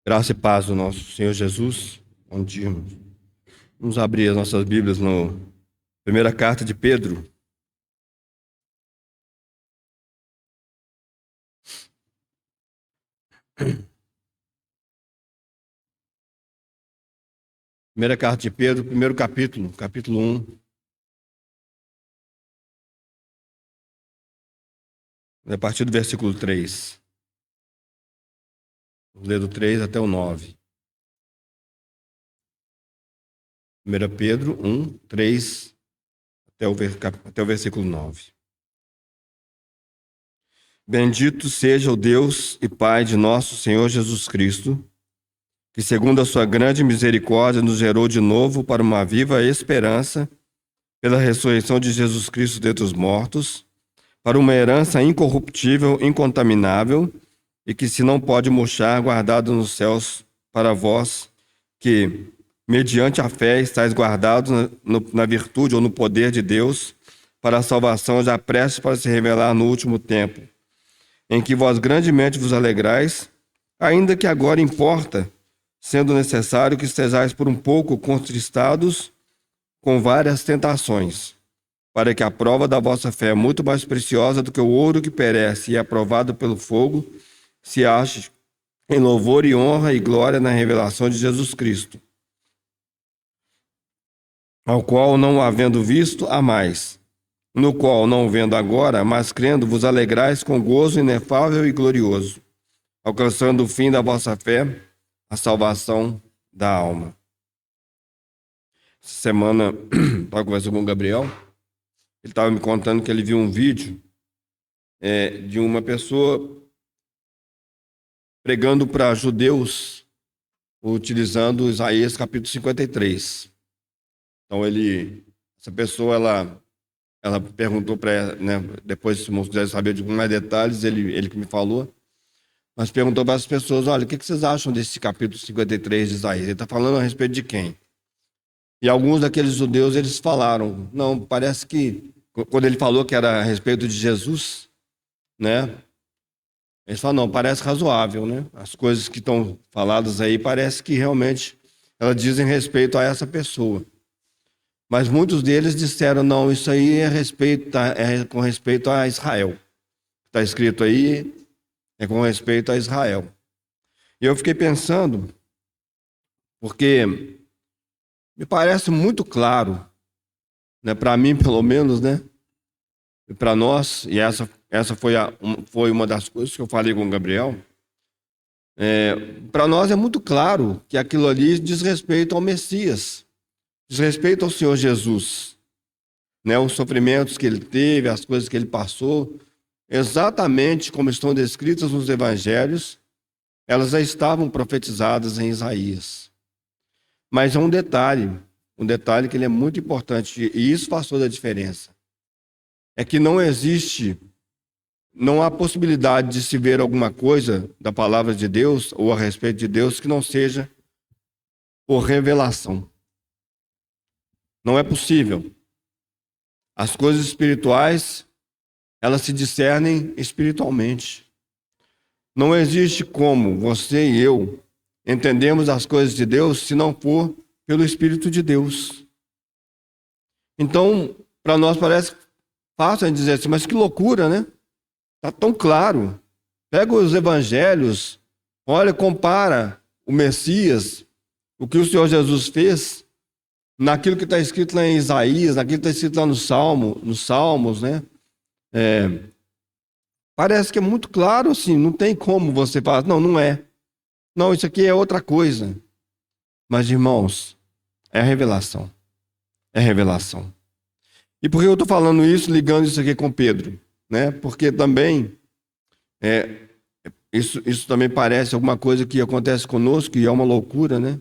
Graça e paz do nosso Senhor Jesus. Bom dia, irmãos. Vamos abrir as nossas Bíblias na primeira carta de Pedro. Primeira carta de Pedro, primeiro capítulo, capítulo 1. A partir do versículo 3. Vamos ler do 3 até o 9. 1 Pedro 1, 3 até o versículo 9. Bendito seja o Deus e Pai de nosso Senhor Jesus Cristo, que segundo a sua grande misericórdia nos gerou de novo para uma viva esperança pela ressurreição de Jesus Cristo dentre os mortos, para uma herança incorruptível, incontaminável, e que se não pode murchar, guardado nos céus para vós, que, mediante a fé, estáis guardados na virtude ou no poder de Deus, para a salvação já prestes para se revelar no último tempo, em que vós grandemente vos alegrais, ainda que agora importa, sendo necessário que estejais por um pouco contristados com várias tentações, para que a prova da vossa fé, muito mais preciosa do que o ouro que perece e é aprovado pelo fogo, se ache em louvor e honra e glória na revelação de Jesus Cristo, ao qual, não havendo visto, amais, no qual, não vendo agora, mas crendo, vos alegrais com gozo inefável e glorioso, alcançando o fim da vossa fé, a salvação da alma. Essa semana, estava conversando com o Gabriel, ele estava me contando que ele viu um vídeo de uma pessoa pregando para judeus, utilizando Isaías capítulo 53. Então, essa pessoa, ela perguntou para, né, depois, se vocês quiserem saber de mais detalhes, ele que me falou, mas perguntou para as pessoas, olha, o que vocês acham desse capítulo 53 de Isaías? Ele está falando a respeito de quem? E alguns daqueles judeus, eles falaram, não, parece que, quando ele falou que era a respeito de Jesus, né, eles falaram, não, parece razoável, né? As coisas que estão faladas aí, parece que realmente elas dizem respeito a essa pessoa. Mas muitos deles disseram, não, isso aí é com respeito a Israel. Está escrito aí, é com respeito a Israel. E eu fiquei pensando, porque me parece muito claro, né, para mim pelo menos, né, e para nós, e essa foi uma das coisas que eu falei com o Gabriel, para nós é muito claro que aquilo ali diz respeito ao Messias, diz respeito ao Senhor Jesus, né, os sofrimentos que ele teve, as coisas que ele passou, exatamente como estão descritas nos evangelhos, elas já estavam profetizadas em Isaías. Mas é um detalhe que ele é muito importante, e isso faz toda a diferença. É que não há possibilidade de se ver alguma coisa da palavra de Deus ou a respeito de Deus que não seja por revelação. Não é possível. As coisas espirituais, elas se discernem espiritualmente. Não existe como você e eu entendemos as coisas de Deus se não for pelo Espírito de Deus. Então, para nós parece fácil dizer assim, mas que loucura, né? Está tão claro. Pega os evangelhos, olha, compara o Messias, o que o Senhor Jesus fez, naquilo que está escrito lá em Isaías, naquilo que está escrito lá nos Salmos, né? Parece que é muito claro, assim, não tem como você falar, não, não é. Não, isso aqui é outra coisa. Mas, irmãos, é a revelação. É a revelação. E por que eu estou falando isso, ligando isso aqui com Pedro? Né? Porque também, isso também parece alguma coisa que acontece conosco, e é uma loucura, né?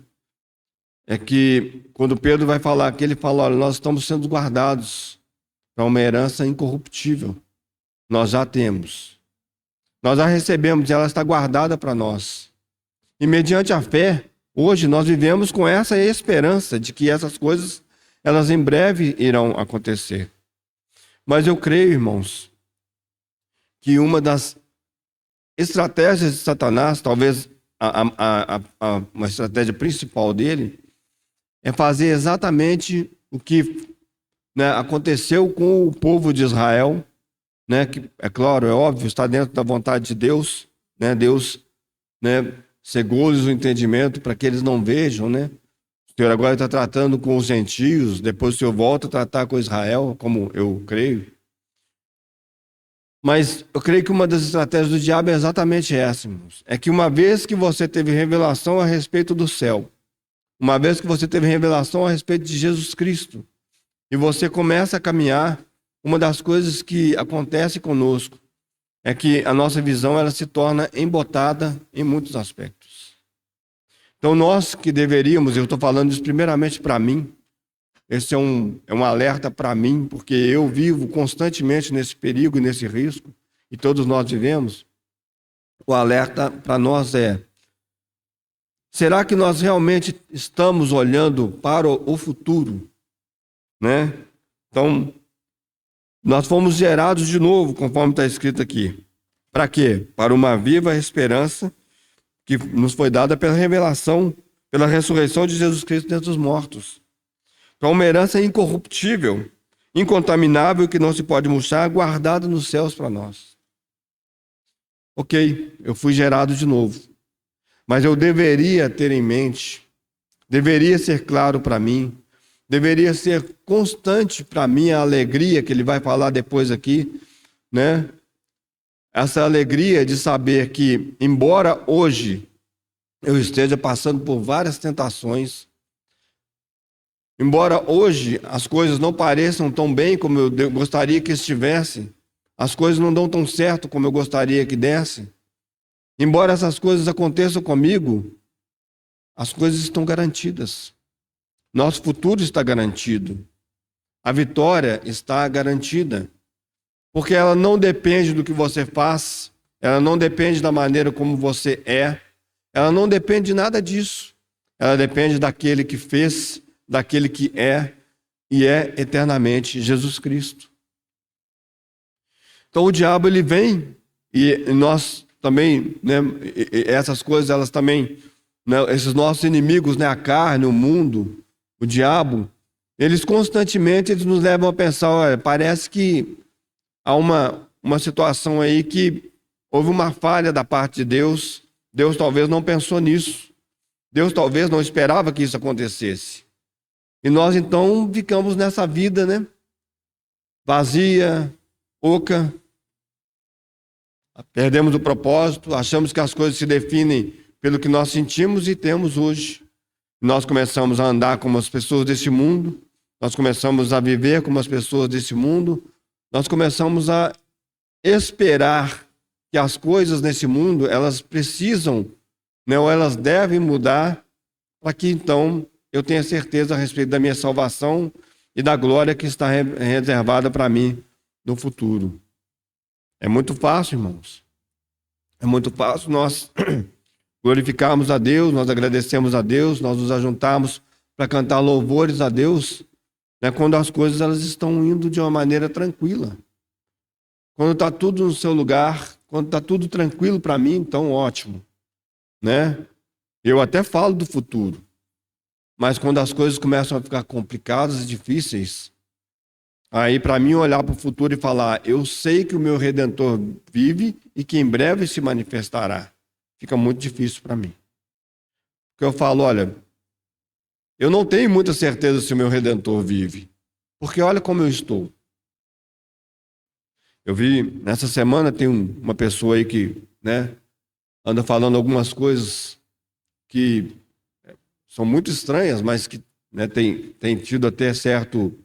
É que quando Pedro vai falar aqui, ele fala, olha, nós estamos sendo guardados para uma herança incorruptível. Nós já temos. Nós já recebemos e ela está guardada para nós. E mediante a fé, hoje nós vivemos com essa esperança de que essas coisas, elas em breve irão acontecer. Mas eu creio, irmãos, que uma das estratégias de Satanás, talvez uma estratégia principal dele é fazer exatamente o que, né, aconteceu com o povo de Israel, né, que, é claro, é óbvio, está dentro da vontade de Deus, né, Deus, né, cegou-lhes o entendimento para que eles não vejam, né. O Senhor agora está tratando com os gentios, depois o Senhor volta a tratar com Israel, como eu creio. Mas eu creio que uma das estratégias do diabo é exatamente essa, irmãos. É que uma vez que você teve revelação a respeito do céu, uma vez que você teve revelação a respeito de Jesus Cristo, e você começa a caminhar, uma das coisas que acontece conosco é que a nossa visão ela se torna embotada em muitos aspectos. Então nós que deveríamos, eu estou falando isso primeiramente para mim, esse é um alerta para mim, porque eu vivo constantemente nesse perigo e nesse risco, e todos nós vivemos. O alerta para nós é: será que nós realmente estamos olhando para o futuro? Né? Então, nós fomos gerados de novo, conforme está escrito aqui. Para quê? Para uma viva esperança que nos foi dada pela revelação, pela ressurreição de Jesus Cristo dentre os mortos. Para uma herança incorruptível, incontaminável, que não se pode murchar, guardada nos céus para nós. Ok, eu fui gerado de novo. Mas eu deveria ter em mente, deveria ser claro para mim, deveria ser constante para mim a alegria que ele vai falar depois aqui, né? Essa alegria de saber que, embora hoje eu esteja passando por várias tentações, embora hoje as coisas não pareçam tão bem como eu gostaria que estivessem, as coisas não dão tão certo como eu gostaria que dessem, embora essas coisas aconteçam comigo, as coisas estão garantidas. Nosso futuro está garantido. A vitória está garantida. Porque ela não depende do que você faz, ela não depende da maneira como você é, ela não depende de nada disso. Ela depende daquele que fez, daquele que é e é eternamente Jesus Cristo. Então o diabo ele vem e nós também, né, essas coisas elas também, né, esses nossos inimigos, né, a carne, o mundo, o diabo, eles constantemente eles nos levam a pensar, olha, parece que há uma situação aí que houve uma falha da parte de Deus. Deus talvez não pensou nisso. Deus talvez não esperava que isso acontecesse. E nós então ficamos nessa vida, né? Vazia, oca. Perdemos o propósito, achamos que as coisas se definem pelo que nós sentimos e temos hoje. Nós começamos a andar como as pessoas desse mundo, nós começamos a viver como as pessoas desse mundo, nós começamos a esperar que as coisas nesse mundo, elas precisam, né, ou elas devem mudar, para que então eu tenha certeza a respeito da minha salvação e da glória que está reservada para mim no futuro. É muito fácil, irmãos. É muito fácil nós glorificarmos a Deus, nós agradecemos a Deus, nós nos ajuntarmos para cantar louvores a Deus, né, quando as coisas elas estão indo de uma maneira tranquila. Quando está tudo no seu lugar, quando está tudo tranquilo para mim, então ótimo. Né? Eu até falo do futuro, mas quando as coisas começam a ficar complicadas e difíceis, aí para mim olhar para o futuro e falar, eu sei que o meu Redentor vive e que em breve se manifestará. Fica muito difícil para mim. Porque eu falo, olha, eu não tenho muita certeza se o meu Redentor vive. Porque olha como eu estou. Eu vi, nessa semana tem uma pessoa aí que, né, anda falando algumas coisas que são muito estranhas, mas que, né, tem tido até certo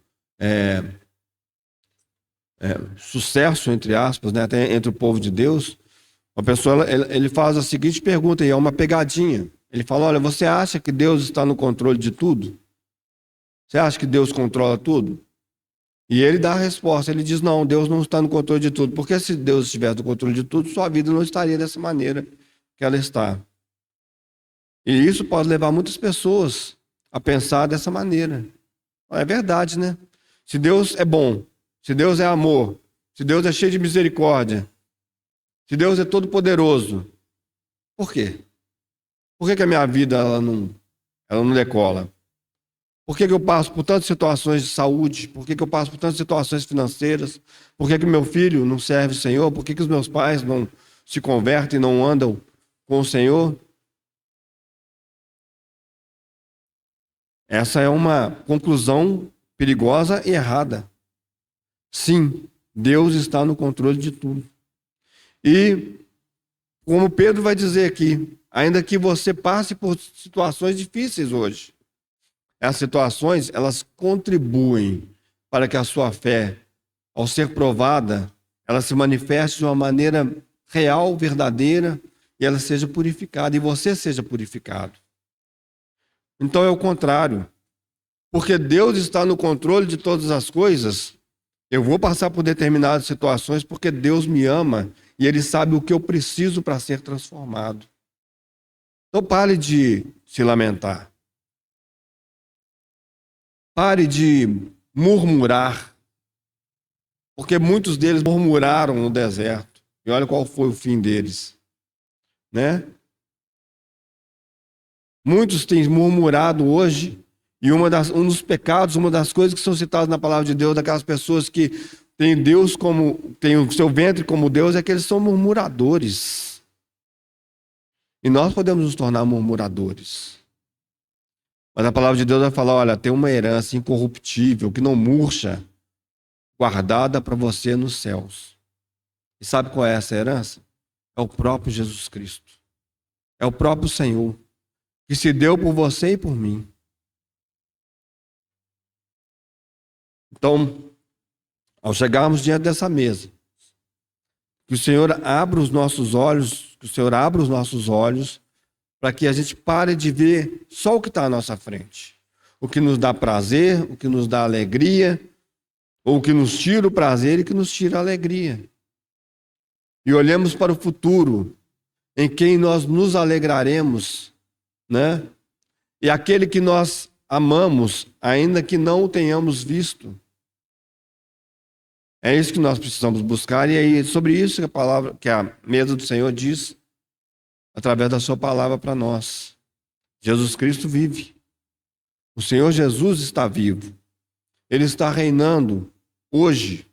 sucesso, entre aspas, né, até entre o povo de Deus. Uma pessoa, ele faz a seguinte pergunta, e é uma pegadinha. Ele fala, olha, você acha que Deus está no controle de tudo? Você acha que Deus controla tudo? E ele dá a resposta, ele diz, não, Deus não está no controle de tudo. Porque se Deus estivesse no controle de tudo, sua vida não estaria dessa maneira que ela está. E isso pode levar muitas pessoas a pensar dessa maneira. É verdade, né? Se Deus é bom, se Deus é amor, se Deus é cheio de misericórdia, se Deus é todo poderoso, por quê? Por que a minha vida ela não decola? Por que eu passo por tantas situações de saúde? Por que eu passo por tantas situações financeiras? Por que meu filho não serve o Senhor? Por que os meus pais não se convertem e não andam com o Senhor? Essa é uma conclusão perigosa e errada. Sim, Deus está no controle de tudo. E, como Pedro vai dizer aqui, ainda que você passe por situações difíceis hoje, essas situações, elas contribuem para que a sua fé, ao ser provada, ela se manifeste de uma maneira real, verdadeira, e ela seja purificada, e você seja purificado. Então é o contrário. Porque Deus está no controle de todas as coisas, eu vou passar por determinadas situações porque Deus me ama e Ele sabe o que eu preciso para ser transformado. Então pare de se lamentar. Pare de murmurar. Porque muitos deles murmuraram no deserto. E olha qual foi o fim deles. Né? Muitos têm murmurado hoje. E um dos pecados, uma das coisas que são citadas na palavra de Deus, daquelas pessoas que têm Deus como, têm o seu ventre como Deus, é que eles são murmuradores. E nós podemos nos tornar murmuradores. Mas a palavra de Deus vai falar, olha, tem uma herança incorruptível, que não murcha, guardada para você nos céus. E sabe qual é essa herança? É o próprio Jesus Cristo. É o próprio Senhor, que se deu por você e por mim. Então, ao chegarmos diante dessa mesa, que o Senhor abra os nossos olhos, para que a gente pare de ver só o que está à nossa frente. O que nos dá prazer, o que nos dá alegria, ou o que nos tira o prazer e que nos tira a alegria. E olhemos para o futuro, em quem nós nos alegraremos, né? E aquele que nós amamos, ainda que não o tenhamos visto. É isso que nós precisamos buscar, e é sobre isso que a mesa do Senhor diz, através da sua palavra para nós. Jesus Cristo vive. O Senhor Jesus está vivo. Ele está reinando hoje.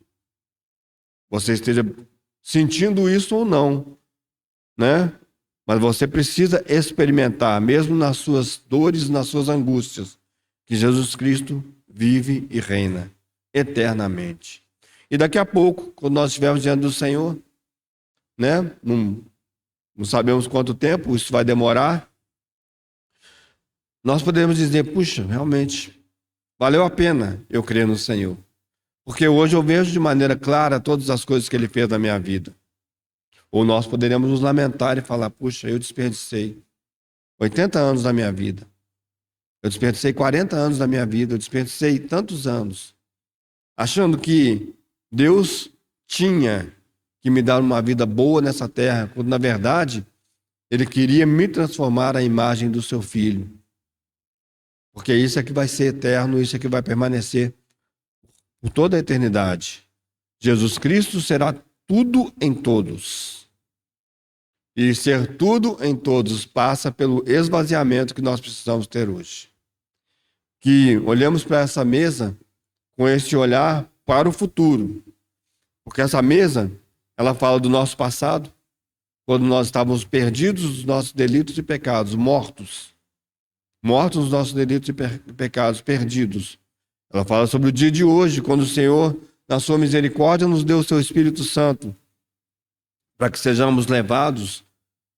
Você esteja sentindo isso ou não, né? Mas você precisa experimentar, mesmo nas suas dores, nas suas angústias, que Jesus Cristo vive e reina eternamente. E daqui a pouco, quando nós estivermos diante do Senhor, né? Não sabemos quanto tempo isso vai demorar, nós podemos dizer, puxa, realmente, valeu a pena eu crer no Senhor. Porque hoje eu vejo de maneira clara todas as coisas que Ele fez na minha vida. Ou nós poderíamos nos lamentar e falar, puxa, eu desperdicei 80 anos da minha vida. Eu desperdicei 40 anos da minha vida, eu desperdicei tantos anos, achando que Deus tinha que me dar uma vida boa nessa terra, quando na verdade Ele queria me transformar à imagem do seu Filho. Porque isso é que vai ser eterno, isso é que vai permanecer por toda a eternidade. Jesus Cristo será tudo em todos. E ser tudo em todos passa pelo esvaziamento que nós precisamos ter hoje. Que olhemos para essa mesa com este olhar para o futuro. Porque essa mesa, ela fala do nosso passado, quando nós estávamos perdidos dos nossos delitos e pecados, mortos. Mortos nos nossos delitos e pecados, perdidos. Ela fala sobre o dia de hoje, quando o Senhor, na sua misericórdia, nos deu o seu Espírito Santo, para que sejamos levados,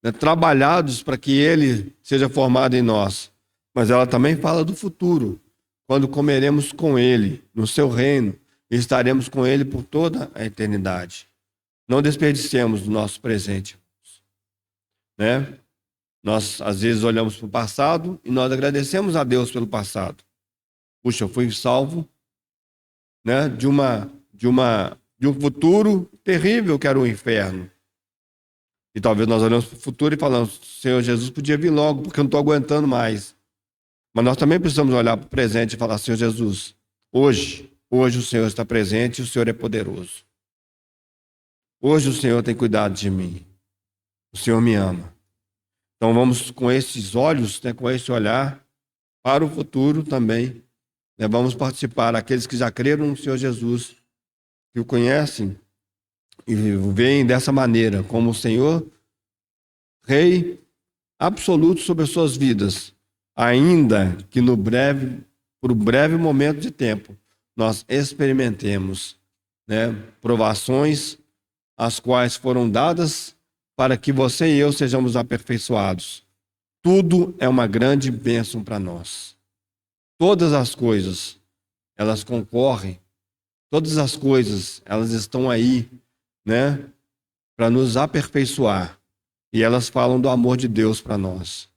né, trabalhados para que Ele seja formado em nós. Mas ela também fala do futuro, quando comeremos com Ele, no seu reino, e estaremos com Ele por toda a eternidade. Não desperdicemos do nosso presente, né? Nós, às vezes, olhamos para o passado e nós agradecemos a Deus pelo passado. Puxa, eu fui salvo, né, de um futuro terrível que era o inferno. E talvez nós olhamos para o futuro e falamos, Senhor Jesus podia vir logo, porque eu não estou aguentando mais. Mas nós também precisamos olhar para o presente e falar, Senhor Jesus, hoje o Senhor está presente e o Senhor é poderoso. Hoje o Senhor tem cuidado de mim. O Senhor me ama. Então vamos com esses olhos, né, com esse olhar para o futuro também. Né, vamos participar, aqueles que já creram no Senhor Jesus, que o conhecem e o veem dessa maneira, como o Senhor, Rei absoluto sobre as suas vidas, ainda que por um breve momento de tempo, nós experimentemos, né, provações, as quais foram dadas para que você e eu sejamos aperfeiçoados. Tudo é uma grande bênção para nós. Todas as coisas, elas concorrem, todas as coisas, elas estão aí, né, para nos aperfeiçoar. E elas falam do amor de Deus para nós.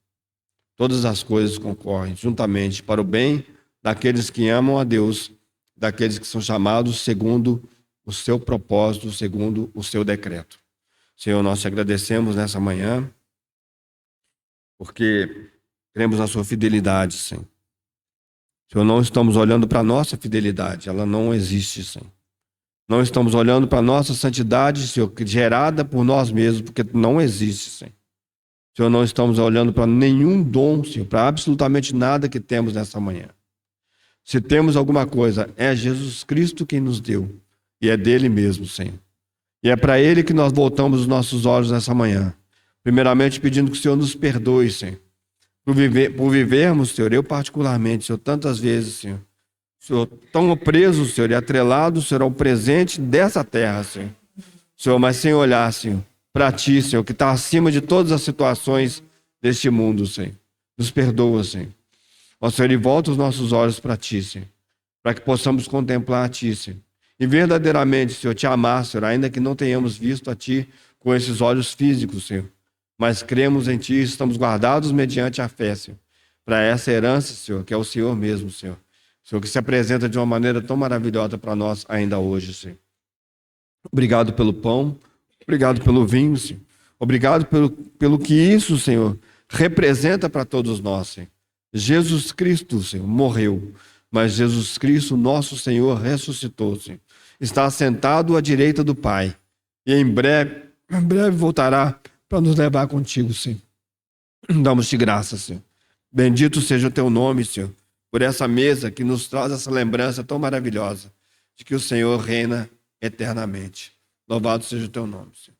Todas as coisas concorrem juntamente para o bem daqueles que amam a Deus, daqueles que são chamados segundo o seu propósito, segundo o seu decreto. Senhor, nós te agradecemos nessa manhã, porque cremos na sua fidelidade, Senhor. Senhor, não estamos olhando para a nossa fidelidade, ela não existe, Senhor. Não estamos olhando para a nossa santidade, Senhor, gerada por nós mesmos, porque não existe, Senhor. Senhor, não estamos olhando para nenhum dom, Senhor, para absolutamente nada que temos nessa manhã. Se temos alguma coisa, é Jesus Cristo quem nos deu, e é dele mesmo, Senhor. E é para ele que nós voltamos os nossos olhos nessa manhã. Primeiramente pedindo que o Senhor nos perdoe, Senhor, por vivermos, Senhor, eu particularmente, Senhor, tantas vezes, Senhor, tão preso, Senhor, e atrelado, Senhor, ao presente dessa terra, Senhor. Senhor, mas sem olhar, Senhor, para Ti, Senhor, que está acima de todas as situações deste mundo, Senhor. Nos perdoa, Senhor. Ó Senhor, e volta os nossos olhos para Ti, Senhor, para que possamos contemplar a Ti, Senhor. E verdadeiramente, Senhor, Te amar, Senhor, ainda que não tenhamos visto a Ti com esses olhos físicos, Senhor. Mas cremos em Ti e estamos guardados mediante a fé, Senhor, para essa herança, Senhor, que é o Senhor mesmo, Senhor. Senhor, que se apresenta de uma maneira tão maravilhosa para nós ainda hoje, Senhor. Obrigado pelo pão, obrigado pelo vinho, Senhor. Obrigado pelo que isso, Senhor, representa para todos nós, Senhor. Jesus Cristo, Senhor, morreu, mas Jesus Cristo, nosso Senhor, ressuscitou, Senhor. Está sentado à direita do Pai e em breve voltará para nos levar contigo, Senhor. Damos-te graças, Senhor. Bendito seja o teu nome, Senhor, por essa mesa que nos traz essa lembrança tão maravilhosa de que o Senhor reina eternamente. Louvado seja o teu nome, Senhor.